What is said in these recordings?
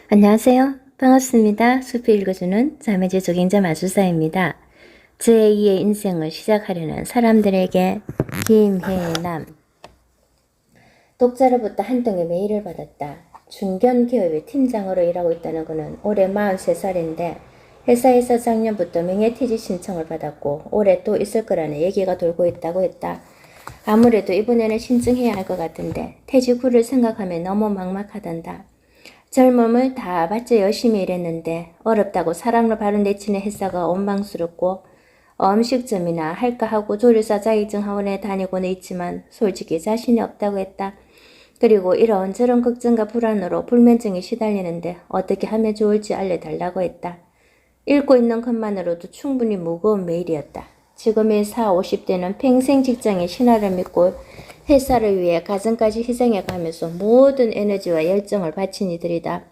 안녕하세요. 반갑습니다. 숲이 읽어주는 자매제 조경자 마술사입니다. 제2의 인생을 시작하려는 사람들에게 김혜남. 독자로부터 한 통의 메일을 받았다. 중견기업의 팀장으로 일하고 있다는 그는 올해 43살인데 회사에서 작년부터 명예퇴직 신청을 받았고 올해 또 있을 거라는 얘기가 돌고 있다고 했다. 아무래도 이번에는 신청해야 할 것 같은데 퇴직 후를 생각하면 너무 막막하단다. 젊음을 다 바쳐 열심히 일했는데 어렵다고 사랑으로 바로 내치는 회사가 원망스럽고 음식점이나 할까 하고 조리사 자격증 학원에 다니고는 있지만 솔직히 자신이 없다고 했다. 그리고 이런저런 걱정과 불안으로 불면증에 시달리는데 어떻게 하면 좋을지 알려달라고 했다. 읽고 있는 것만으로도 충분히 무거운 메일이었다. 지금의 40, 50대는 평생 직장의 신화를 믿고 회사를 위해 가정까지 희생해가면서 모든 에너지와 열정을 바친 이들이다.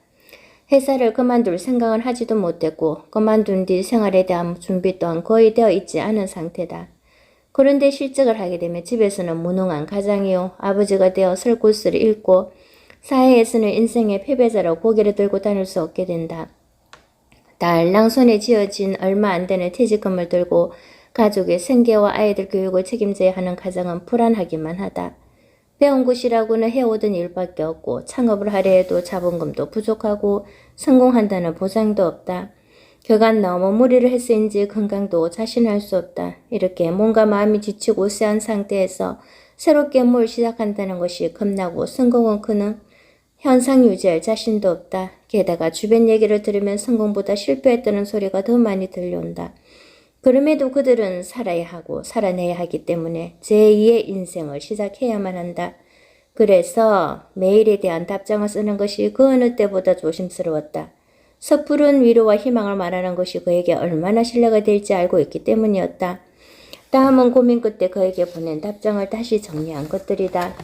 회사를 그만둘 생각은 하지도 못했고 그만둔 뒤 생활에 대한 준비 또한 거의 되어 있지 않은 상태다. 그런데 실직을 하게 되면 집에서는 무능한 가장이요 아버지가 되어 설 곳을 잃고 사회에서는 인생의 패배자로 고개를 들고 다닐 수 없게 된다. 달랑 손에 쥐어진 얼마 안 되는 퇴직금을 들고 가족의 생계와 아이들 교육을 책임져야 하는 가정은 불안하기만 하다. 배운 곳이라고는 해오던 일밖에 없고 창업을 하려 해도 자본금도 부족하고 성공한다는 보장도 없다. 결국 너무 무리를 해서인지 건강도 자신할 수 없다. 이렇게 몸과 마음이 지치고 쎄한 상태에서 새롭게 뭘 시작한다는 것이 겁나고 성공은 크는 현상 유지할 자신도 없다. 게다가 주변 얘기를 들으면 성공보다 실패했다는 소리가 더 많이 들려온다. 그럼에도 그들은 살아야 하고 살아내야 하기 때문에 제2의 인생을 시작해야만 한다. 그래서 메일에 대한 답장을 쓰는 것이 그 어느 때보다 조심스러웠다. 섣부른 위로와 희망을 말하는 것이 그에게 얼마나 신뢰가 될지 알고 있기 때문이었다. 다음은 고민 끝에 그에게 보낸 답장을 다시 정리한 것들이다.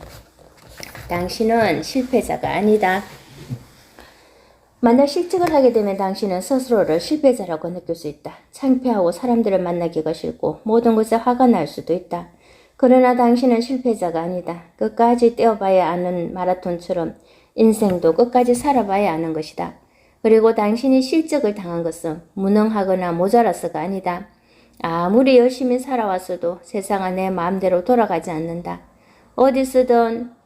당신은 실패자가 아니다. 만약 실직을 하게 되면 당신은 스스로를 실패자라고 느낄 수 있다. 창피하고 사람들을 만나기가 싫고 모든 것에 화가 날 수도 있다. 그러나 당신은 실패자가 아니다. 끝까지 뛰어봐야 하는 마라톤처럼 인생도 끝까지 살아봐야 하는 것이다. 그리고 당신이 실직을 당한 것은 무능하거나 모자라서가 아니다. 아무리 열심히 살아왔어도 세상은 내 마음대로 돌아가지 않는다. 어디서든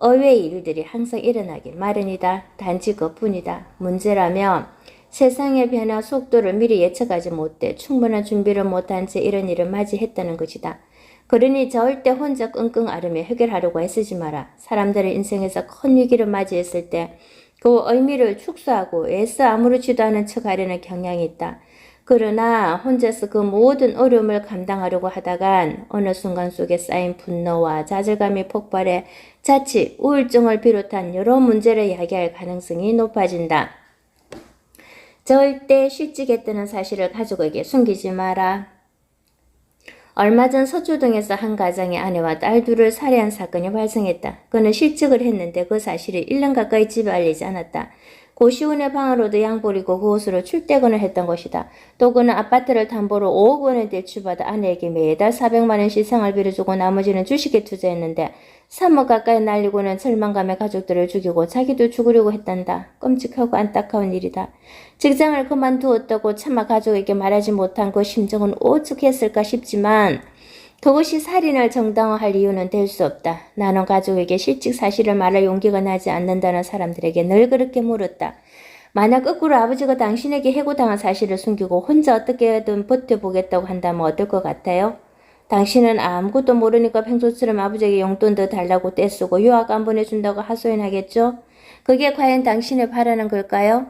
의외의 일들이 항상 일어나길 마련이다. 단지 그뿐이다. 문제라면 세상의 변화 속도를 미리 예측하지 못해 충분한 준비를 못한 채 이런 일을 맞이했다는 것이다. 그러니 절대 혼자 끙끙 앓으며 해결하려고 애쓰지 마라. 사람들의 인생에서 큰 위기를 맞이했을 때 그 의미를 축소하고 애써 아무렇지도 않은 척 하려는 경향이 있다. 그러나 혼자서 그 모든 어려움을 감당하려고 하다간 어느 순간 속에 쌓인 분노와 좌절감이 폭발해 자칫 우울증을 비롯한 여러 문제를 야기할 가능성이 높아진다. 절대 실직했다는 사실을 가족에게 숨기지 마라. 얼마 전 서초동에서 한 가정의 아내와 딸 둘을 살해한 사건이 발생했다. 그는 실직을 했는데 그 사실이 1년 가까이 집에 알리지 않았다. 고시원의 방으로도 양보리고 그곳으로 출퇴근을 했던 것이다. 또 그는 아파트를 담보로 5억 원을 대출받아 아내에게 매달 400만 원씩 생활비를 주고 나머지는 주식에 투자했는데 3억 가까이 날리고는 절망감에 가족들을 죽이고 자기도 죽으려고 했단다. 끔찍하고 안타까운 일이다. 직장을 그만두었다고 차마 가족에게 말하지 못한 그 심정은 오죽했을까 싶지만 그것이 살인을 정당화할 이유는 될 수 없다. 나는 가족에게 실직 사실을 말할 용기가 나지 않는다는 사람들에게 늘 그렇게 물었다. 만약 거꾸로 아버지가 당신에게 해고당한 사실을 숨기고 혼자 어떻게든 버텨보겠다고 한다면 어떨 것 같아요? 당신은 아무것도 모르니까 평소처럼 아버지에게 용돈 더 달라고 떼쓰고 유학 안 보내준다고 하소연하겠죠? 그게 과연 당신을 바라는 걸까요?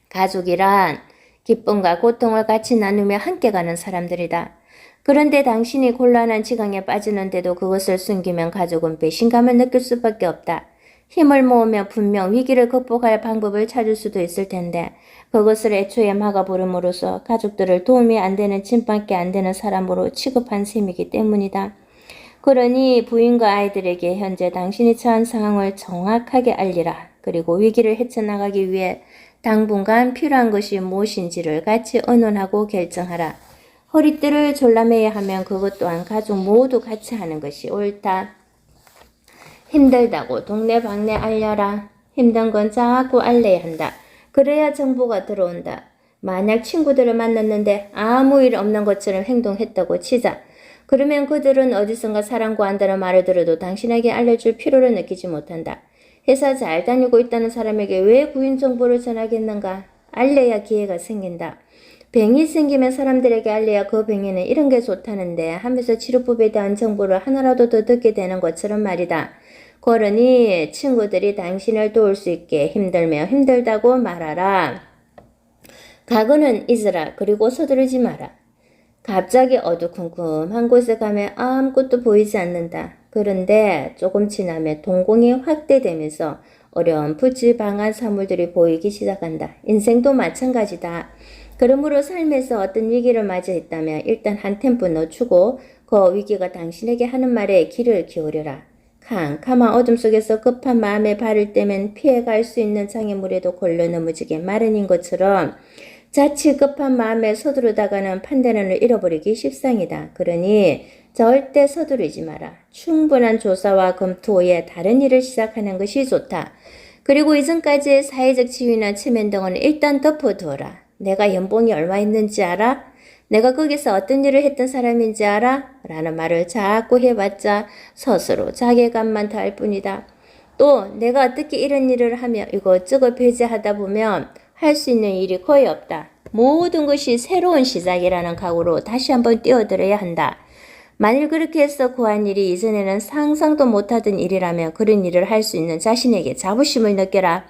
가족이란 기쁨과 고통을 같이 나누며 함께 가는 사람들이다. 그런데 당신이 곤란한 지경에 빠지는데도 그것을 숨기면 가족은 배신감을 느낄 수밖에 없다. 힘을 모으며 분명 위기를 극복할 방법을 찾을 수도 있을 텐데 그것을 애초에 막아버림으로써 가족들을 도움이 안 되는 짐밖에 안 되는 사람으로 취급한 셈이기 때문이다. 그러니 부인과 아이들에게 현재 당신이 처한 상황을 정확하게 알리라. 그리고 위기를 헤쳐나가기 위해 당분간 필요한 것이 무엇인지를 같이 의논하고 결정하라. 허리띠를 졸라매야 하면 그것 또한 가족 모두 같이 하는 것이 옳다. 힘들다고 동네방네 알려라. 힘든 건 자꾸 알려야 한다. 그래야 정보가 들어온다. 만약 친구들을 만났는데 아무 일 없는 것처럼 행동했다고 치자. 그러면 그들은 어디선가 사람 구한다는 말을 들어도 당신에게 알려줄 필요를 느끼지 못한다. 회사 잘 다니고 있다는 사람에게 왜 구인 정보를 전하겠는가? 알려야 기회가 생긴다. 병이 생기면 사람들에게 알려야 그 병에는 이런 게 좋다는데 하면서 치료법에 대한 정보를 하나라도 더 듣게 되는 것처럼 말이다. 그러니 친구들이 당신을 도울 수 있게 힘들면 힘들다고 말하라. 각오는 잊으라. 그리고 서두르지 마라. 갑자기 어두컴컴한 곳에 가면 아무것도 보이지 않는다. 그런데 조금 지나면 동공이 확대되면서 어렴풋이 방한 사물들이 보이기 시작한다. 인생도 마찬가지다. 그러므로 삶에서 어떤 위기를 맞이했다면 일단 한 템포 늦추고 그 위기가 당신에게 하는 말에 귀를 기울여라. 캄캄한 어둠 속에서 급한 마음에 발을 떼면 피해갈 수 있는 장애물에도 걸려 넘어지게 마련인 것처럼 자칫 급한 마음에 서두르다가는 판단을 잃어버리기 십상이다. 그러니 절대 서두르지 마라. 충분한 조사와 검토 후에 다른 일을 시작하는 것이 좋다. 그리고 이전까지의 사회적 지위나 체면 등은 일단 덮어두어라. 내가 연봉이 얼마 있는지 알아? 내가 거기서 어떤 일을 했던 사람인지 알아? 라는 말을 자꾸 해봤자 스스로 자괴감만 더할 뿐이다. 또 내가 어떻게 이런 일을 하며 이것저것 배제하다 보면 할 수 있는 일이 거의 없다. 모든 것이 새로운 시작이라는 각오로 다시 한번 뛰어들어야 한다. 만일 그렇게 해서 구한 일이 이전에는 상상도 못하던 일이라면 그런 일을 할 수 있는 자신에게 자부심을 느껴라.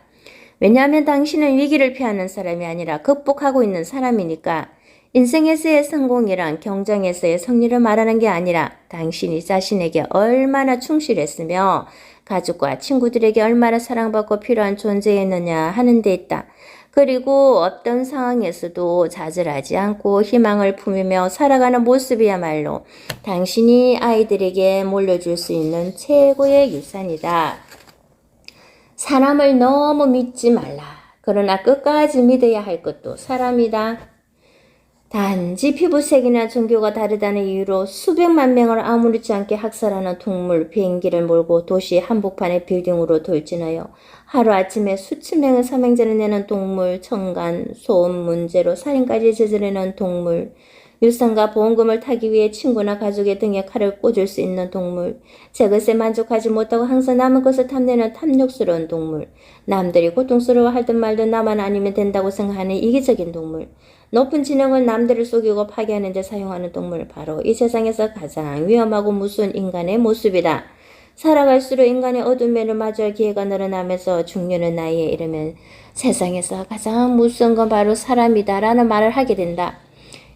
왜냐하면 당신은 위기를 피하는 사람이 아니라 극복하고 있는 사람이니까. 인생에서의 성공이란 경쟁에서의 승리를 말하는 게 아니라 당신이 자신에게 얼마나 충실했으며 가족과 친구들에게 얼마나 사랑받고 필요한 존재였느냐 하는 데 있다. 그리고 어떤 상황에서도 좌절하지 않고 희망을 품으며 살아가는 모습이야말로 당신이 아이들에게 물려줄 수 있는 최고의 유산이다. 사람을 너무 믿지 말라. 그러나 끝까지 믿어야 할 것도 사람이다. 단지 피부색이나 종교가 다르다는 이유로 수백만 명을 아무렇지 않게 학살하는 동물 비행기를 몰고 도시 한복판의 빌딩으로 돌진하여 하루아침에 수천 명의 사망자를 내는 동물, 청간, 소음 문제로 살인까지 저지르는 동물, 유산과 보험금을 타기 위해 친구나 가족의 등에 칼을 꽂을 수 있는 동물, 제 것에 만족하지 못하고 항상 남의 것을 탐내는 탐욕스러운 동물, 남들이 고통스러워하든 말든 나만 아니면 된다고 생각하는 이기적인 동물, 높은 지능을 남들을 속이고 파괴하는 데 사용하는 동물, 바로 이 세상에서 가장 위험하고 무서운 인간의 모습이다. 살아갈수록 인간의 어두운 면을 마주할 기회가 늘어나면서 중년의 나이에 이르면 세상에서 가장 무서운 건 바로 사람이다 라는 말을 하게 된다.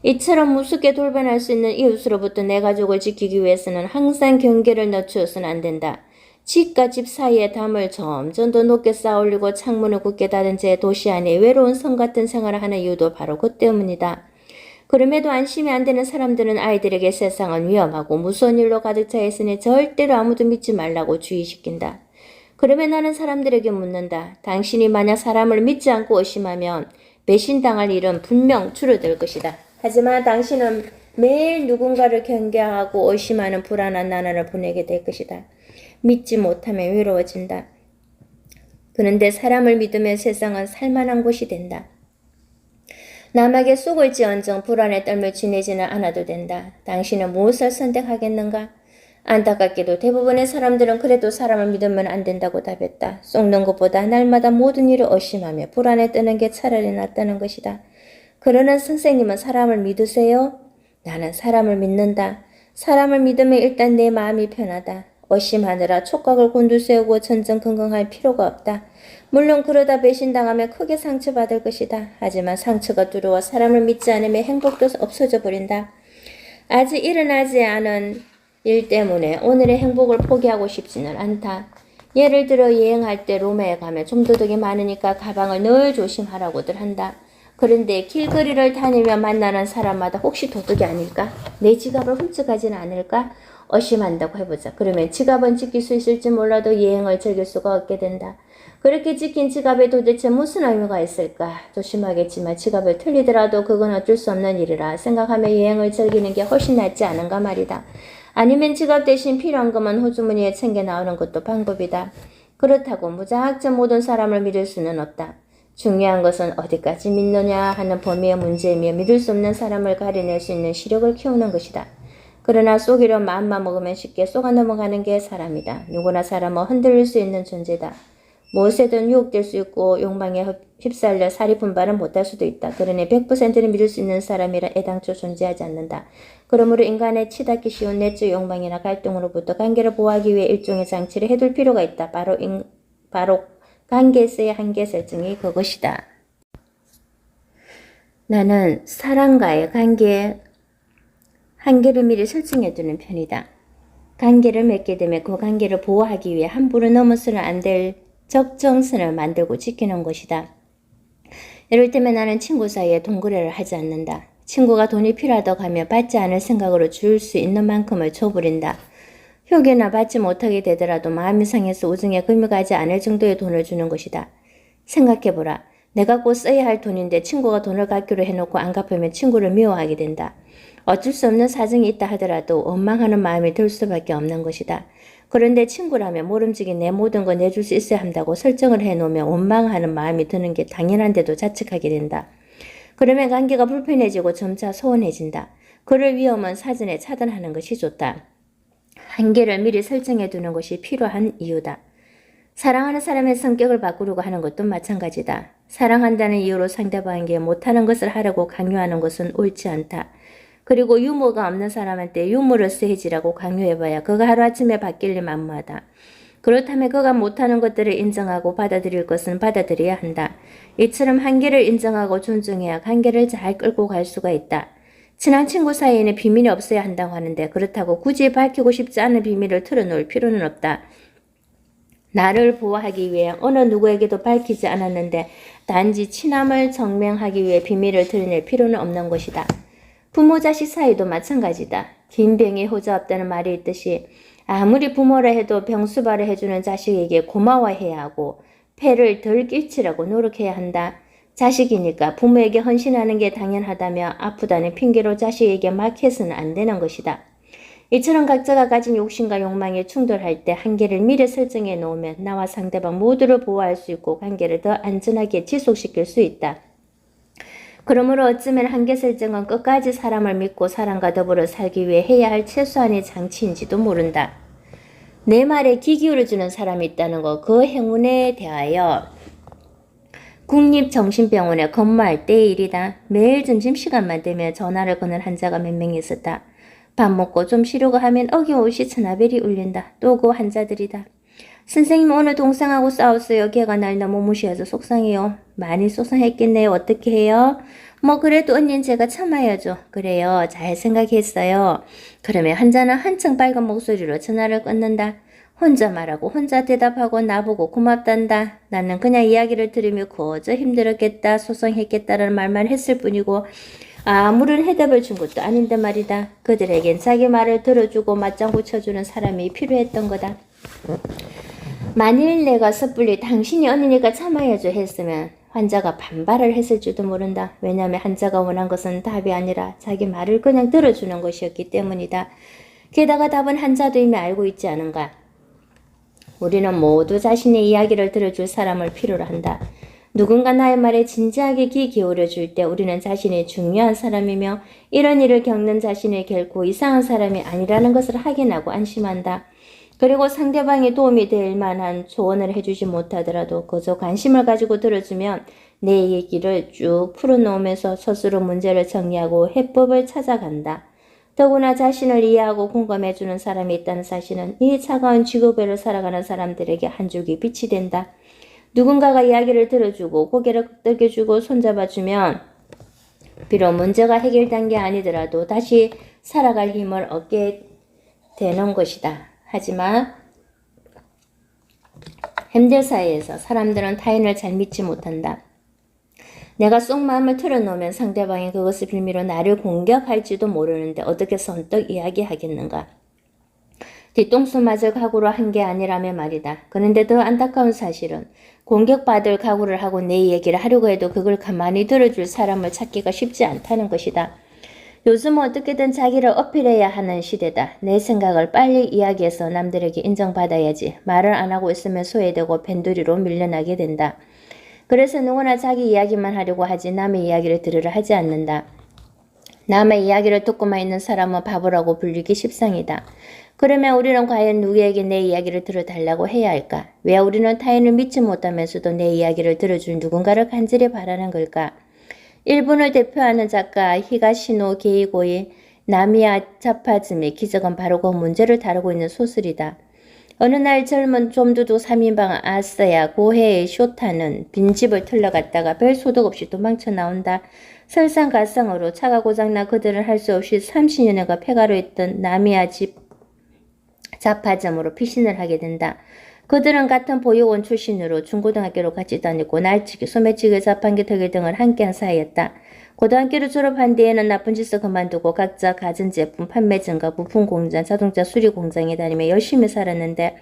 이처럼 무섭게 돌변할 수 있는 이웃으로부터 내 가족을 지키기 위해서는 항상 경계를 늦추어서는 안 된다. 집과 집 사이의 담을 점점 더 높게 쌓아올리고 창문을 굳게 닫은 채 도시 안에 외로운 성 같은 생활을 하는 이유도 바로 그 때문이다. 그럼에도 안심이 안 되는 사람들은 아이들에게 세상은 위험하고 무서운 일로 가득 차 있으니 절대로 아무도 믿지 말라고 주의시킨다. 그러면 나는 사람들에게 묻는다. 당신이 만약 사람을 믿지 않고 의심하면 배신당할 일은 분명 줄어들 것이다. 하지만 당신은 매일 누군가를 경계하고 의심하는 불안한 나날을 보내게 될 것이다. 믿지 못하면 외로워진다. 그런데 사람을 믿으면 세상은 살만한 곳이 된다. 남에게 속을지언정 불안에 떨며 지내지는 않아도 된다. 당신은 무엇을 선택하겠는가? 안타깝게도 대부분의 사람들은 그래도 사람을 믿으면 안 된다고 답했다. 속는 것보다 날마다 모든 일을 의심하며 불안에 떠는 게 차라리 낫다는 것이다. 그러는 선생님은 사람을 믿으세요? 나는 사람을 믿는다. 사람을 믿으면 일단 내 마음이 편하다. 의심하느라 촉각을 곤두세우고 전전긍긍할 필요가 없다. 물론 그러다 배신당하면 크게 상처받을 것이다. 하지만 상처가 두려워 사람을 믿지 않으면 행복도 없어져 버린다. 아직 일어나지 않은 일 때문에 오늘의 행복을 포기하고 싶지는 않다. 예를 들어 여행할 때 로마에 가면 좀 도둑이 많으니까 가방을 늘 조심하라고들 한다. 그런데 길거리를 다니며 만나는 사람마다 혹시 도둑이 아닐까? 내 지갑을 훔쳐가지는 않을까? 의심한다고 해보자. 그러면 지갑은 지킬 수 있을지 몰라도 여행을 즐길 수가 없게 된다. 그렇게 지킨 지갑에 도대체 무슨 의미가 있을까? 조심하겠지만 지갑을 틀리더라도 그건 어쩔 수 없는 일이라 생각하며 여행을 즐기는 게 훨씬 낫지 않은가 말이다. 아니면 지갑 대신 필요한 것만 호주머니에 챙겨 나오는 것도 방법이다. 그렇다고 무작정 모든 사람을 믿을 수는 없다. 중요한 것은 어디까지 믿느냐 하는 범위의 문제이며 믿을 수 없는 사람을 가려낼 수 있는 시력을 키우는 것이다. 그러나 속이려 마음만 먹으면 쉽게 속아 넘어가는 게 사람이다. 누구나 사람은 흔들릴 수 있는 존재다. 무엇에든 유혹될 수 있고 욕망에 휩쓸려 살이 분발은 못할 수도 있다. 그러니 100%는 믿을 수 있는 사람이라 애당초 존재하지 않는다. 그러므로 인간의 치닫기 쉬운 내적 욕망이나 갈등으로부터 관계를 보호하기 위해 일종의 장치를 해둘 필요가 있다. 바로 관계에서의 한계 설정이 그것이다. 나는 사람과의 관계에 한계를 미리 설정해두는 편이다. 관계를 맺게 되면 그 관계를 보호하기 위해 함부로 넘어서는 안 될 적정선을 만들고 지키는 것이다. 이럴 때면 나는 친구 사이에 동거래를 하지 않는다. 친구가 돈이 필요하다고 하면 받지 않을 생각으로 줄 수 있는 만큼을 줘버린다. 효계나 받지 못하게 되더라도 마음이 상해서 우정에 금이 가지 않을 정도의 돈을 주는 것이다. 생각해보라. 내가 곧 써야 할 돈인데 친구가 돈을 갚기로 해놓고 안 갚으면 친구를 미워하게 된다. 어쩔 수 없는 사정이 있다 하더라도 원망하는 마음이 들 수밖에 없는 것이다. 그런데 친구라면 모름지기 내 모든 거 내줄 수 있어야 한다고 설정을 해놓으면 원망하는 마음이 드는 게 당연한데도 자책하게 된다. 그러면 관계가 불편해지고 점차 소원해진다. 그럴 위험은 사전에 차단하는 것이 좋다. 한계를 미리 설정해 두는 것이 필요한 이유다. 사랑하는 사람의 성격을 바꾸려고 하는 것도 마찬가지다. 사랑한다는 이유로 상대방에게 못하는 것을 하려고 강요하는 것은 옳지 않다. 그리고 유머가 없는 사람한테 유머러스 해지라고 강요해봐야 그가 하루아침에 바뀔 리 만무하다. 그렇다면 그가 못하는 것들을 인정하고 받아들일 것은 받아들여야 한다. 이처럼 한계를 인정하고 존중해야 관계를 잘 끌고 갈 수가 있다. 친한 친구 사이에는 비밀이 없어야 한다고 하는데 그렇다고 굳이 밝히고 싶지 않은 비밀을 털어놓을 필요는 없다. 나를 보호하기 위해 어느 누구에게도 밝히지 않았는데 단지 친함을 증명하기 위해 비밀을 드러낼 필요는 없는 것이다. 부모 자식 사이도 마찬가지다. 긴 병에 호자 없다는 말이 있듯이 아무리 부모라 해도 병수발을 해주는 자식에게 고마워해야 하고 폐를 덜 끼치라고 노력해야 한다. 자식이니까 부모에게 헌신하는 게 당연하다며 아프다는 핑계로 자식에게 막 해서는 안 되는 것이다. 이처럼 각자가 가진 욕심과 욕망이 충돌할 때 한계를 미리 설정해 놓으면 나와 상대방 모두를 보호할 수 있고 관계를 더 안전하게 지속시킬 수 있다. 그러므로 어쩌면 한계 설정은 끝까지 사람을 믿고 사람과 더불어 살기 위해 해야 할 최소한의 장치인지도 모른다. 내 말에 귀 기울여주는 사람이 있다는 것, 그 행운에 대하여 국립정신병원에 근무할 때의 일이다. 매일 점심시간만 되면 전화를 거는 환자가 몇 명 있었다. 밥 먹고 좀 쉬려고 하면 어김없이 전화벨이 울린다. 또 그 환자들이다. 선생님 오늘 동생하고 싸웠어요. 걔가 날 너무 무시해서 속상해요. 많이 속상했겠네요. 어떻게 해요? 뭐 그래도 언니는 제가 참아야죠. 그래요. 잘 생각했어요. 그러면 환자는 한층 밝은 목소리로 전화를 끊는다. 혼자 말하고 혼자 대답하고 나보고 고맙단다. 나는 그냥 이야기를 들으며 거저 힘들었겠다, 소송했겠다라는 말만 했을 뿐이고 아무런 해답을 준 것도 아닌데 말이다. 그들에겐 자기 말을 들어주고 맞장구 쳐주는 사람이 필요했던 거다. 만일 내가 섣불리 당신이 언니니까 참아야죠 했으면 환자가 반발을 했을지도 모른다. 왜냐하면 환자가 원한 것은 답이 아니라 자기 말을 그냥 들어주는 것이었기 때문이다. 게다가 답은 환자도 이미 알고 있지 않은가. 우리는 모두 자신의 이야기를 들어줄 사람을 필요로 한다. 누군가 나의 말에 진지하게 귀 기울여줄 때 우리는 자신이 중요한 사람이며 이런 일을 겪는 자신이 결코 이상한 사람이 아니라는 것을 확인하고 안심한다. 그리고 상대방이 도움이 될 만한 조언을 해주지 못하더라도 그저 관심을 가지고 들어주면 내 얘기를 쭉 풀어놓으면서 스스로 문제를 정리하고 해법을 찾아간다. 더구나 자신을 이해하고 공감해주는 사람이 있다는 사실은 이 차가운 지구별을 살아가는 사람들에게 한 줄기 빛이 된다. 누군가가 이야기를 들어주고 고개를 끄덕여주고 손잡아주면 비록 문제가 해결된 게 아니더라도 다시 살아갈 힘을 얻게 되는 것이다. 하지만 현대 사회에서 사람들은 타인을 잘 믿지 못한다. 내가 속마음을 털어놓으면 상대방이 그것을 빌미로 나를 공격할지도 모르는데 어떻게 선뜻 이야기하겠는가. 뒤통수 맞을 각오로 한 게 아니라면 말이다. 그런데 더 안타까운 사실은 공격받을 각오를 하고 내 얘기를 하려고 해도 그걸 가만히 들어줄 사람을 찾기가 쉽지 않다는 것이다. 요즘은 어떻게든 자기를 어필해야 하는 시대다. 내 생각을 빨리 이야기해서 남들에게 인정받아야지. 말을 안 하고 있으면 소외되고 벤두리로 밀려나게 된다. 그래서 누구나 자기 이야기만 하려고 하지 남의 이야기를 들으려 하지 않는다. 남의 이야기를 듣고만 있는 사람은 바보라고 불리기 십상이다. 그러면 우리는 과연 누구에게 내 이야기를 들어달라고 해야 할까? 왜 우리는 타인을 믿지 못하면서도 내 이야기를 들어줄 누군가를 간절히 바라는 걸까? 일본을 대표하는 작가 히가시노 게이고의 나미야 자파즘의 기적은 바로 그 문제를 다루고 있는 소설이다. 어느 날 젊은 좀두둑 3인방 아싸야 고해의 쇼타는 빈집을 털러갔다가 별 소득 없이 도망쳐 나온다. 설상가상으로 차가 고장나 그들은 할 수 없이 30년여가 폐가로 있던 나미야 집 자파점으로 피신을 하게 된다. 그들은 같은 보육원 출신으로 중고등학교로 같이 다녔고 날치기, 소매치기, 자판기 털기 등을 함께한 사이였다. 고등학교를 졸업한 뒤에는 나쁜 짓을 그만두고 각자 가전제품 판매 증가, 부품 공장, 자동차 수리 공장에 다니며 열심히 살았는데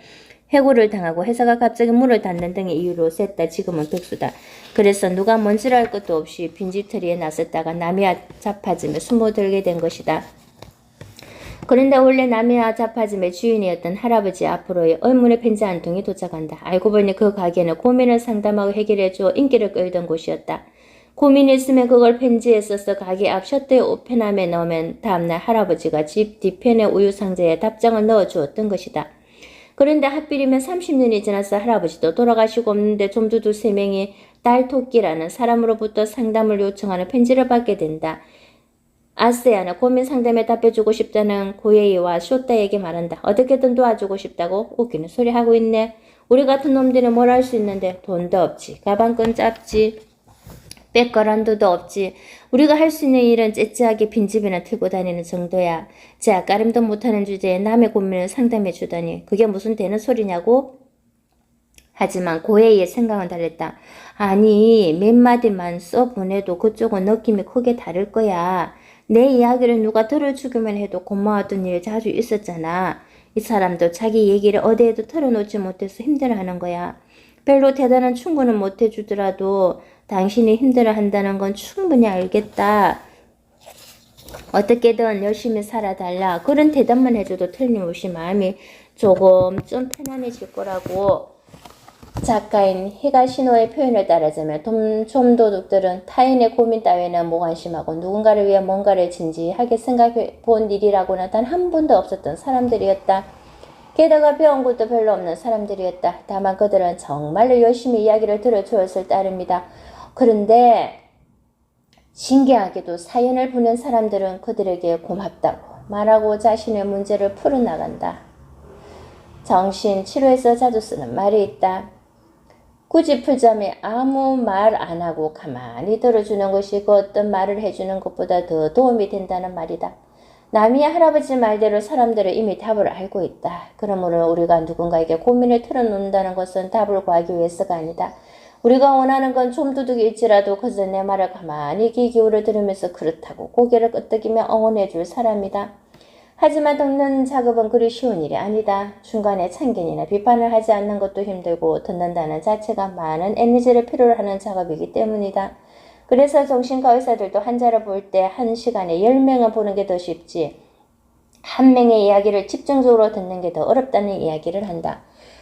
해고를 당하고 회사가 갑자기 문을 닫는 등의 이유로 셋 다 지금은 백수다. 그래서 누가 뭔지를 알 것도 없이 빈집털이에 나섰다가 나미야 자파즘에 숨어들게 된 것이다. 그런데 원래 남해아 자파즘의 주인이었던 할아버지 앞으로의 의문의 편지 한 통이 도착한다. 알고 보니 그 가게는 고민을 상담하고 해결해주어 인기를 끌던 곳이었다. 고민이 있으면 그걸 편지에 써서 가게 앞 셔터에 우편함에 넣으면 다음날 할아버지가 집 뒤편의 우유 상자에 답장을 넣어주었던 것이다. 그런데 하필이면 30년이 지나서 할아버지도 돌아가시고 없는데 좀두둑 3명이 딸토끼라는 사람으로부터 상담을 요청하는 편지를 받게 된다. 아세아는 고민 상담에 답해주고 싶다는 고예이와 쇼타에게 말한다. 어떻게든 도와주고 싶다고 웃기는 소리 하고 있네. 우리 같은 놈들은 뭘 할 수 있는데 돈도 없지. 가방끈 짧지. 백거란도도 없지. 우리가 할 수 있는 일은 째째하게 빈집이나 틀고 다니는 정도야. 자, 까림도 못하는 주제에 남의 고민을 상담해 주다니. 그게 무슨 되는 소리냐고? 하지만 고해의 생각은 달랐다. 아니, 몇 마디만 써보내도 그쪽은 느낌이 크게 다를 거야. 내 이야기를 누가 들어주기만 해도 고마웠던 일 자주 있었잖아. 이 사람도 자기 얘기를 어디에도 털어놓지 못해서 힘들어하는 거야. 별로 대단한 충고는 못해주더라도 당신이 힘들어한다는 건 충분히 알겠다. 어떻게든 열심히 살아달라. 그런 대답만 해줘도 틀림없이 마음이 조금 좀 편안해질 거라고. 작가인 히가시노의 표현을 따르자면 좀도둑들은 타인의 고민 따위는 무관심하고 누군가를 위해 뭔가를 진지하게 생각해 본 일이라고는 단 한 번도 없었던 사람들이었다. 게다가 배운 것도 별로 없는 사람들이었다. 다만 그들은 정말로 열심히 이야기를 들어주었을 따름이다. 그런데 신기하게도 사연을 보낸 사람들은 그들에게 고맙다고 말하고 자신의 문제를 풀어나간다. 정신치료에서 자주 쓰는 말이 있다. 굳이 풀자면 아무 말 안 하고 가만히 들어주는 것이 그 어떤 말을 해주는 것보다 더 도움이 된다는 말이다. 나미야 할아버지 말대로 사람들은 이미 답을 알고 있다. 그러므로 우리가 누군가에게 고민을 털어놓는다는 것은 답을 구하기 위해서가 아니다. 우리가 원하는 건 좀두둑일지라도 그저 내 말을 가만히 귀 기울여 들으면서 그렇다고 고개를 끄덕이며 응원해줄 사람이다. 하지만 듣는 작업은 그리 쉬운 일이 아니다. 중간에 참견이나 비판을 하지 않는 것도 힘들고 듣는다는 자체가 많은 에너지를 필요로 하는 작업이기 때문이다. 그래서 정신과 의사들도 환자를 볼 때 한 시간에 10명을 보는 게 더 쉽지 한 명의 이야기를 집중적으로 듣는 게 더 어렵다는 이야기를 한다.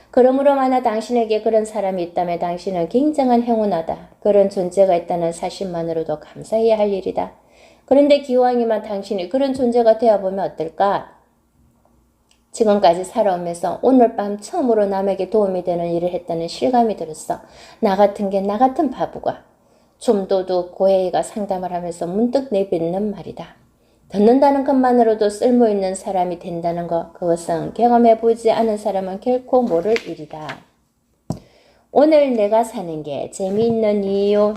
그러므로 만약 당신에게 그런 사람이 있다면 당신은 굉장한 행운하다. 그런 존재가 있다는 사실만으로도 감사해야 할 일이다. 그런데 기왕이면 당신이 그런 존재가 되어보면 어떨까? 지금까지 살아오면서 오늘 밤 처음으로 남에게 도움이 되는 일을 했다는 실감이 들었어. 나 같은 바보가. 좀도둑 고해이가 상담을 하면서 문득 내뱉는 말이다. 듣는다는 것만으로도 쓸모있는 사람이 된다는 것, 그것은 경험해보지 않은 사람은 결코 모를 일이다. 오늘 내가 사는 게 재미있는 이유.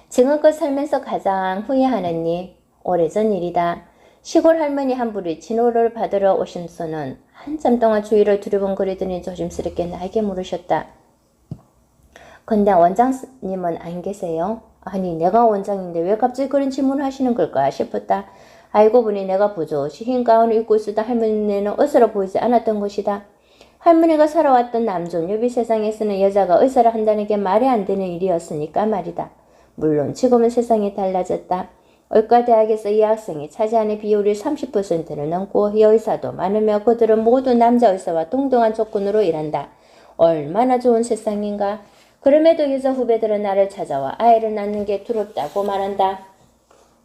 지금껏 살면서 가장 후회하는 일, 오래전 일이다. 시골 할머니 한 분이 진호를 받으러 오신소는 한참 동안 주위를 두리번거리더니 조심스럽게 나에게 물으셨다. 근데 원장님은 안 계세요? 아니, 내가 원장인데 왜 갑자기 그런 질문을 하시는 걸까 싶었다. 알고 보니 내가 부조시 흰 가운을 입고 있었던 할머니는 의사로 보이지 않았던 것이다. 할머니가 살아왔던 남존 유비 세상에서는 여자가 의사를 한다는 게 말이 안 되는 일이었으니까 말이다. 물론 지금은 세상이 달라졌다. 의과대학에서 이 학생이 차지하는 비율이 30%를 넘고 여의사도 많으며 그들은 모두 남자 의사와 동등한 조건으로 일한다. 얼마나 좋은 세상인가. 그럼에도 여자 후배들은 나를 찾아와 아이를 낳는 게 두렵다고 말한다.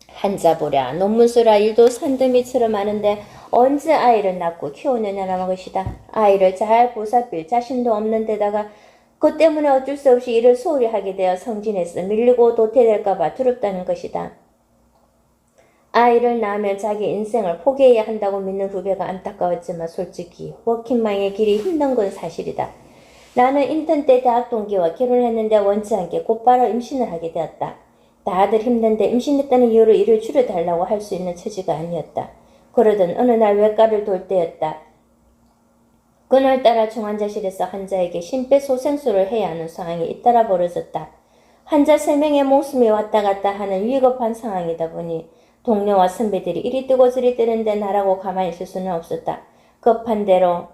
한자 보랴 논문 쓰라 일도 산더미처럼 많은데 언제 아이를 낳고 키우느냐는 것이다. 아이를 잘 보살필 자신도 없는 데다가 그 때문에 어쩔 수 없이 일을 소홀히 하게 되어 성진에서 밀리고 도태될까봐 두렵다는 것이다. 아이를 낳으면 자기 인생을 포기해야 한다고 믿는 후배가 안타까웠지만 솔직히 워킹맘의 길이 힘든 건 사실이다. 나는 인턴 때 대학 동기와 결혼했는데 원치 않게 곧바로 임신을 하게 되었다. 다들 힘든데 임신했다는 이유로 일을 줄여달라고 할 수 있는 처지가 아니었다. 그러던 어느 날 외과를 돌 때였다. 그날따라 중환자실에서 환자에게 심폐소생술을 해야 하는 상황이 잇따라 벌어졌다. 환자 3명의 목숨이 왔다 갔다 하는 위급한 상황이다 보니 동료와 선배들이 이리 뜨고 저리 뜨는데 나라고 가만히 있을 수는 없었다. 급한 대로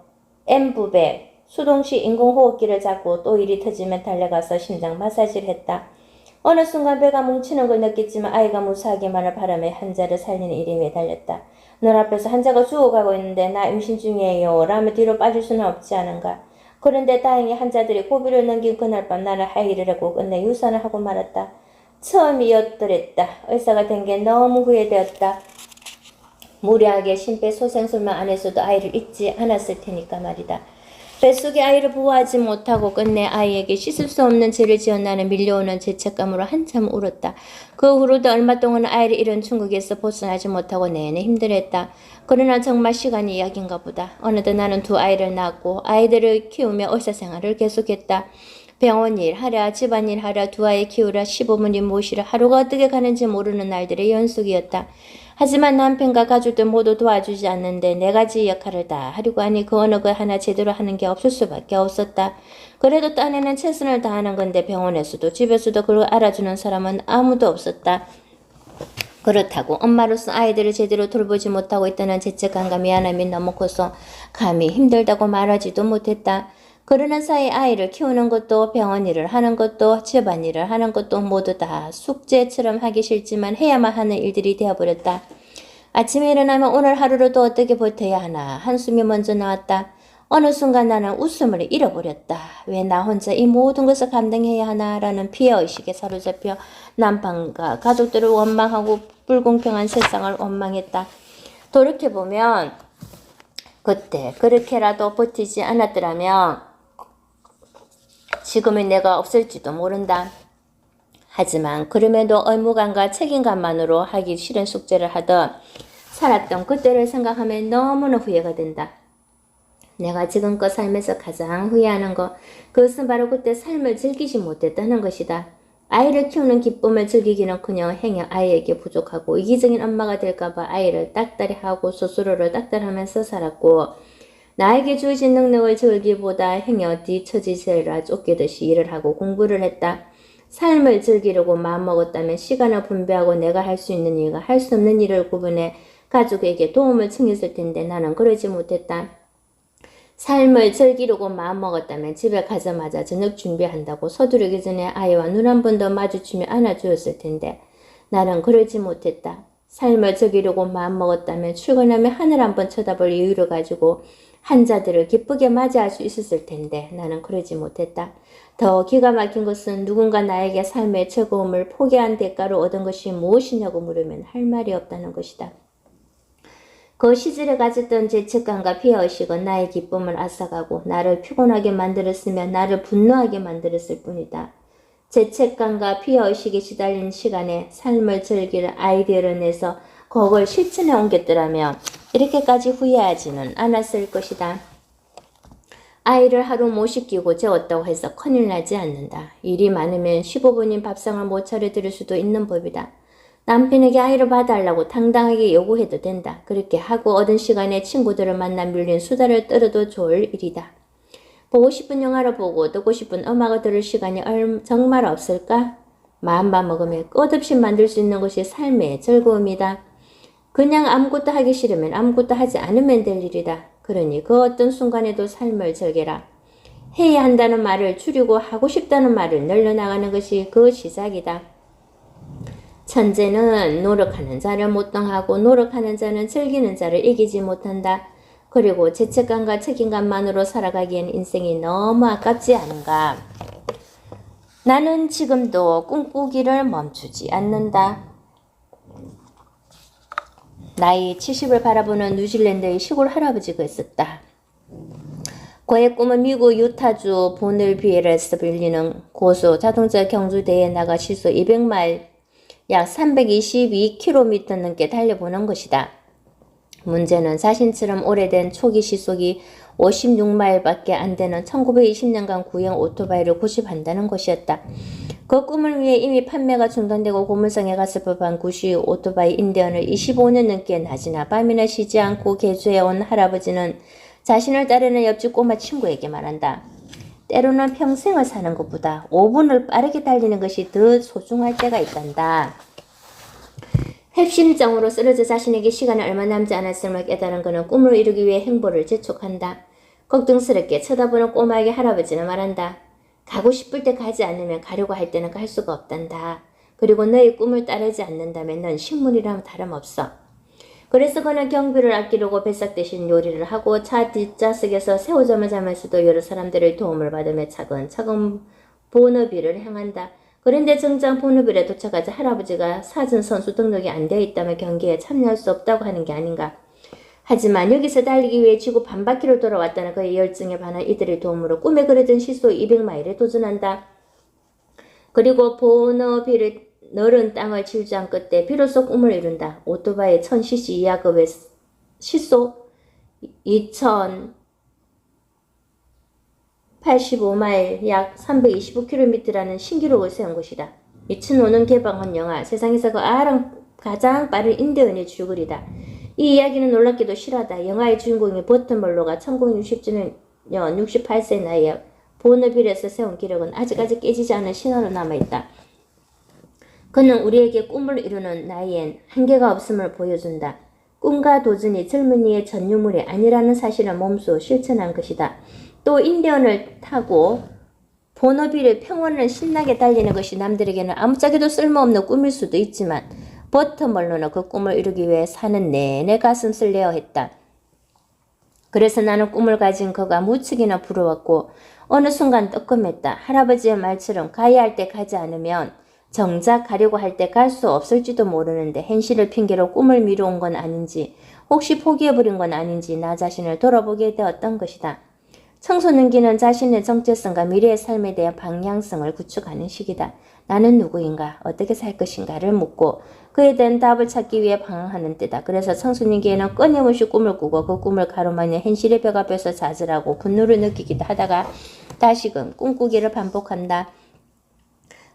M부배 수동식 인공호흡기를 잡고 또 일이 터지면 달려가서 심장 마사지를 했다. 어느 순간 배가 뭉치는 걸 느꼈지만 아이가 무사하기만을 바라며 환자를 살리는 일에 매달렸다. 눈앞에서 환자가 죽어가고 있는데 나 임신 중이에요 라며 뒤로 빠질 수는 없지 않은가. 그런데 다행히 환자들이 고비를 넘긴 그날 밤 나는 하이를 하고 끝내 유산을 하고 말았다. 처음이었더랬다. 의사가 된 게 너무 후회되었다. 무리하게 심폐소생술만 안 했어도 아이를 잊지 않았을 테니까 말이다. 뱃속에 아이를 보호하지 못하고 끝내 아이에게 씻을 수 없는 죄를 지어 나는 밀려오는 죄책감으로 한참 울었다. 그 후로도 얼마 동안 아이를 잃은 중국에서 벗어나지 못하고 내내 힘들었다. 그러나 정말 시간이 약인가 보다. 어느덧 나는 2 아이를 낳았고 아이들을 키우며 의사생활을 계속했다. 병원 일 하랴 집안일 하랴 2 아이 키우랴 시부모님 모시랴 하루가 어떻게 가는지 모르는 날들의 연속이었다. 하지만 남편과 가족들 모두 도와주지 않는데 4가지 역할을 다 하려고 하니 그 어느 것 하나 제대로 하는 게 없을 수밖에 없었다. 그래도 딴에는 최선을 다하는 건데 병원에서도 집에서도 그걸 알아주는 사람은 아무도 없었다. 그렇다고 엄마로서 아이들을 제대로 돌보지 못하고 있다는 죄책감과 미안함이 너무 커서 감히 힘들다고 말하지도 못했다. 그러는 사이 아이를 키우는 것도 병원 일을 하는 것도 집안일을 하는 것도 모두 다 숙제처럼 하기 싫지만 해야만 하는 일들이 되어버렸다. 아침에 일어나면 오늘 하루를 또 어떻게 버텨야 하나 한숨이 먼저 나왔다. 어느 순간 나는 웃음을 잃어버렸다. 왜 나 혼자 이 모든 것을 감당해야 하나라는 피해의식에 사로잡혀 남편과 가족들을 원망하고 불공평한 세상을 원망했다. 돌이켜보면 그때 그렇게라도 버티지 않았더라면 지금의 내가 없을지도 모른다. 하지만 그럼에도 의무감과 책임감만으로 하기 싫은 숙제를 하던 살았던 그때를 생각하면 너무나 후회가 된다. 내가 지금껏 살면서 가장 후회하는 것, 그것은 바로 그때 삶을 즐기지 못했다는 것이다. 아이를 키우는 기쁨을 즐기기는커녕 행여 아이에게 부족하고 이기적인 엄마가 될까봐 아이를 딱따리하고 스스로를 딱따리하면서 살았고 나에게 주어진 능력을 즐기기보다 행여 뒤처지세라 쫓기듯이 일을 하고 공부를 했다. 삶을 즐기려고 마음먹었다면 시간을 분배하고 내가 할 수 있는 일과 할 수 없는 일을 구분해 가족에게 도움을 청했을 텐데 나는 그러지 못했다. 삶을 즐기려고 마음먹었다면 집에 가자마자 저녁 준비한다고 서두르기 전에 아이와 눈 한 번 더 마주치며 안아주었을 텐데 나는 그러지 못했다. 삶을 즐기려고 마음먹었다면 출근하며 하늘 한번 쳐다볼 여유를 가지고 환자들을 기쁘게 맞이할 수 있었을 텐데 나는 그러지 못했다. 더 기가 막힌 것은 누군가 나에게 삶의 즐거움을 포기한 대가로 얻은 것이 무엇이냐고 물으면 할 말이 없다는 것이다. 그 시절에 가졌던 죄책감과 피해의식은 나의 기쁨을 앗아가고 나를 피곤하게 만들었으며 나를 분노하게 만들었을 뿐이다. 죄책감과 피해의식에 시달린 시간에 삶을 즐길 아이디어를 내서 그걸 실천에 옮겼더라면 이렇게까지 후회하지는 않았을 것이다. 아이를 하루 못 시키고 재웠다고 해서 큰일 나지 않는다. 일이 많으면 시부모님 밥상을 못 차려드릴 수도 있는 법이다. 남편에게 아이를 봐달라고 당당하게 요구해도 된다. 그렇게 하고 얻은 시간에 친구들을 만나 밀린 수다를 떨어도 좋을 일이다. 보고 싶은 영화를 보고 듣고 싶은 음악을 들을 시간이 정말 없을까? 마음만 먹으면 끝없이 만들 수 있는 것이 삶의 즐거움이다. 그냥 아무것도 하기 싫으면 아무것도 하지 않으면 될 일이다. 그러니 그 어떤 순간에도 삶을 즐겨라. 해야 한다는 말을 줄이고 하고 싶다는 말을 늘려나가는 것이 그 시작이다. 천재는 노력하는 자를 못당하고 노력하는 자는 즐기는 자를 이기지 못한다. 그리고 죄책감과 책임감만으로 살아가기엔 인생이 너무 아깝지 않은가. 나는 지금도 꿈꾸기를 멈추지 않는다. 나이 70을 바라보는 뉴질랜드의 시골 할아버지가 있었다. 그의 꿈은 미국 유타주 보널비에에서 빌리는 고수 자동차 경주대회에 나가 시속 200마일 약 322km 넘게 달려보는 것이다. 문제는 자신처럼 오래된 초기 시속이 56마일밖에 안 되는 1920년간 구형 오토바이를 구입한다는 것이었다. 그 꿈을 위해 이미 판매가 중단되고 고물상에 갔을 법한 구시 오토바이 인디언을 25년 넘게 낮이나 밤이나 쉬지 않고 개조해온 할아버지는 자신을 따르는 옆집 꼬마 친구에게 말한다. 때로는 평생을 사는 것보다 5분을 빠르게 달리는 것이 더 소중할 때가 있단다. 핵심적으로 쓰러져 자신에게 시간이 얼마 남지 않았음을 깨달은 그는 꿈을 이루기 위해 행보를 재촉한다. 걱정스럽게 쳐다보는 꼬마에게 할아버지는 말한다. 가고 싶을 때 가지 않으면 가려고 할 때는 갈 수가 없단다. 그리고 너의 꿈을 따르지 않는다면 넌 식물이랑 다름없어. 그래서 그는 경비를 아끼려고 뱃삭 대신 요리를 하고 차 뒷좌석에서 새우잠을 자면서도 여러 사람들의 도움을 받으며 차근차근 보너비를 향한다. 그런데 정장 보너빌에 도착하자 할아버지가 사전 선수 등록이 안 되어 있다면 경기에 참여할 수 없다고 하는 게 아닌가. 하지만 여기서 달리기 위해 지구 반바퀴를 돌아왔다는 그의 열정에 반한 이들의 도움으로 꿈에 그려진 시속 200마일에 도전한다. 그리고 보너빌의 너른 땅을 질주한 끝에 비로소 꿈을 이룬다. 오토바이 1000cc 이하급의 시속 2085마일 약 325km라는 신기록을 세운 것이다. 2005년 개방한 영화 세상에서 가장 빠른 인디언의 줄거리다. 이 이야기는 놀랍게도 실화다. 영화의 주인공인 버튼멀로가 1960주년 68세 나이에 보너빌에서 세운 기록은 아직까지 깨지지 않은 신화로 남아있다. 그는 우리에게 꿈을 이루는 나이엔 한계가 없음을 보여준다. 꿈과 도전이 젊은이의 전유물이 아니라는 사실을 몸소 실천한 것이다. 또 인디언을 타고 보너빌의 평원을 신나게 달리는 것이 남들에게는 아무짝에도 쓸모없는 꿈일 수도 있지만 버터멀로는 그 꿈을 이루기 위해 사는 내내 가슴을 내어 했다. 그래서 나는 꿈을 가진 그가 무척이나 부러웠고 어느 순간 뜨끔했다. 할아버지의 말처럼 가야 할 때 가지 않으면 정작 가려고 할 때 갈 수 없을지도 모르는데 현실을 핑계로 꿈을 미루온 건 아닌지 혹시 포기해버린 건 아닌지 나 자신을 돌아보게 되었던 것이다. 청소년기는 자신의 정체성과 미래의 삶에 대한 방향성을 구축하는 시기다. 나는 누구인가? 어떻게 살 것인가를 묻고 그에 대한 답을 찾기 위해 방황하는 때다. 그래서 청소년기에는 끊임없이 꿈을 꾸고 그 꿈을 가로막는 현실의 벽 앞에서 좌절하고 분노를 느끼기도 하다가 다시금 꿈꾸기를 반복한다.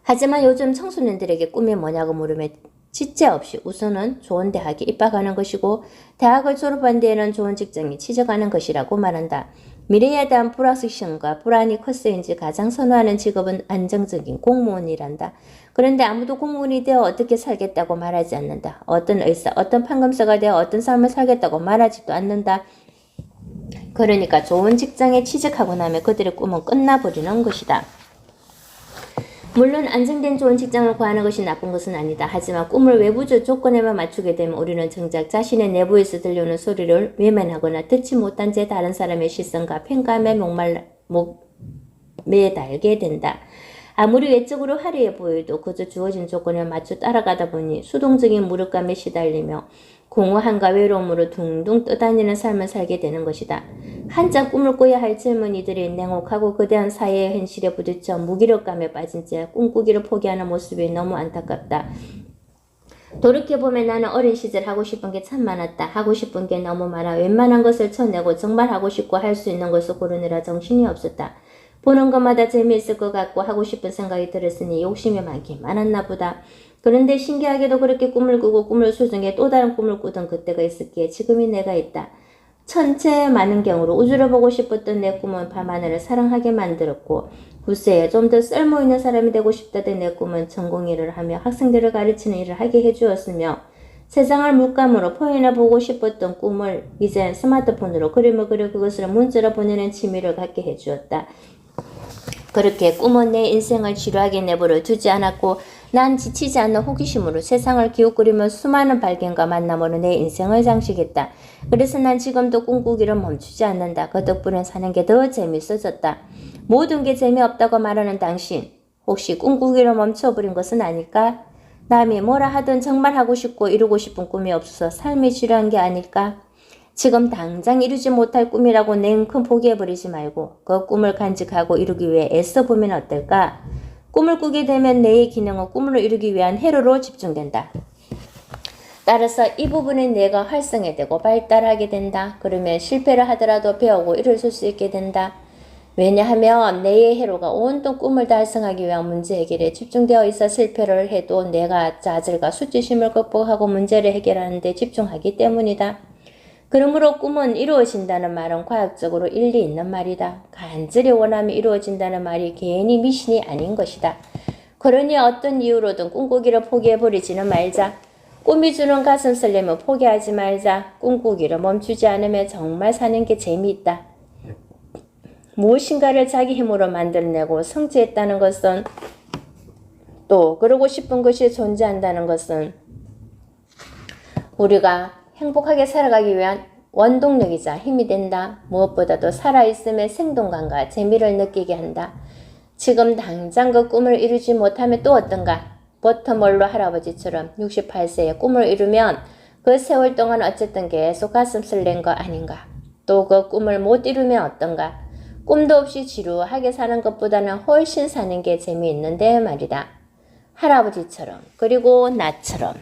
하지만 요즘 청소년들에게 꿈이 뭐냐고 물으면 지체 없이 우선은 좋은 대학에 입학하는 것이고 대학을 졸업한 뒤에는 좋은 직장에 취직하는 것이라고 말한다. 미래에 대한 불확실성과 불안이 커서인지 가장 선호하는 직업은 안정적인 공무원이란다. 그런데 아무도 공무원이 되어 어떻게 살겠다고 말하지 않는다. 어떤 의사, 어떤 판검사가 되어 어떤 삶을 살겠다고 말하지도 않는다. 그러니까 좋은 직장에 취직하고 나면 그들의 꿈은 끝나버리는 것이다. 물론 안정된 좋은 직장을 구하는 것이 나쁜 것은 아니다. 하지만 꿈을 외부적 조건에만 맞추게 되면 우리는 정작 자신의 내부에서 들려오는 소리를 외면하거나 듣지 못한 채 다른 사람의 시선과 평가함에 매달게 된다. 아무리 외적으로 화려해 보여도 그저 주어진 조건에 맞춰 따라가다 보니 수동적인 무력감에 시달리며 공허함과 외로움으로 둥둥 떠다니는 삶을 살게 되는 것이다. 한참 꿈을 꿔야 할 젊은이들이 냉혹하고 거대한 사회의 현실에 부딪혀 무기력감에 빠진 채 꿈꾸기를 포기하는 모습이 너무 안타깝다. 돌이켜보면 나는 어린 시절 하고 싶은 게 참 많았다. 하고 싶은 게 너무 많아 웬만한 것을 쳐내고 정말 하고 싶고 할 수 있는 것을 고르느라 정신이 없었다. 보는 것마다 재미있을 것 같고 하고 싶은 생각이 들었으니 욕심이 많긴 많았나 보다. 그런데 신기하게도 그렇게 꿈을 꾸고 꿈을 수중에 또 다른 꿈을 꾸던 그때가 있었기에 지금의 내가 있다. 천체 많은 경우로 우주를 보고 싶었던 내 꿈은 밤하늘을 사랑하게 만들었고 후세에 좀 더 쓸모있는 사람이 되고 싶다던 내 꿈은 전공 일을 하며 학생들을 가르치는 일을 하게 해주었으며 세상을 물감으로 포인해 보고 싶었던 꿈을 이제 스마트폰으로 그림을 그려 그것을 문자로 보내는 취미를 갖게 해주었다. 그렇게 꿈은 내 인생을 지루하게 내버려 두지 않았고 난 지치지 않는 호기심으로 세상을 기웃거리며 수많은 발견과 만남으로 내 인생을 장식했다. 그래서 난 지금도 꿈꾸기를 멈추지 않는다. 그 덕분에 사는 게 더 재밌어졌다. 모든 게 재미없다고 말하는 당신, 혹시 꿈꾸기를 멈춰버린 것은 아닐까? 남이 뭐라 하든 정말 하고 싶고 이루고 싶은 꿈이 없어서 삶이 지루한 게 아닐까? 지금 당장 이루지 못할 꿈이라고 냉큼 포기해버리지 말고 그 꿈을 간직하고 이루기 위해 애써보면 어떨까? 꿈을 꾸게 되면 뇌의 기능은 꿈을 이루기 위한 회로로 집중된다. 따라서 이 부분에 뇌가 활성화되고 발달하게 된다. 그러면 실패를 하더라도 배우고 일을 쓸 수 있게 된다. 왜냐하면 뇌의 회로가 온통 꿈을 달성하기 위한 문제 해결에 집중되어 있어 실패를 해도 뇌가 좌절과 수치심을 극복하고 문제를 해결하는 데 집중하기 때문이다. 그러므로 꿈은 이루어진다는 말은 과학적으로 일리 있는 말이다. 간절히 원하면 이루어진다는 말이 괜히 미신이 아닌 것이다. 그러니 어떤 이유로든 꿈꾸기를 포기해버리지는 말자. 꿈이 주는 가슴 설렘을 포기하지 말자. 꿈꾸기를 멈추지 않으면 정말 사는 게 재미있다. 무엇인가를 자기 힘으로 만들어내고 성취했다는 것은 또 그러고 싶은 것이 존재한다는 것은 우리가 행복하게 살아가기 위한 원동력이자 힘이 된다. 무엇보다도 살아있음의 생동감과 재미를 느끼게 한다. 지금 당장 그 꿈을 이루지 못하면 또 어떤가? 버터멀로 할아버지처럼 68세에 꿈을 이루면 그 세월 동안 어쨌든 계속 가슴 설렌 거 아닌가? 또 그 꿈을 못 이루면 어떤가? 꿈도 없이 지루하게 사는 것보다는 훨씬 사는 게 재미있는데 말이다. 할아버지처럼 그리고 나처럼.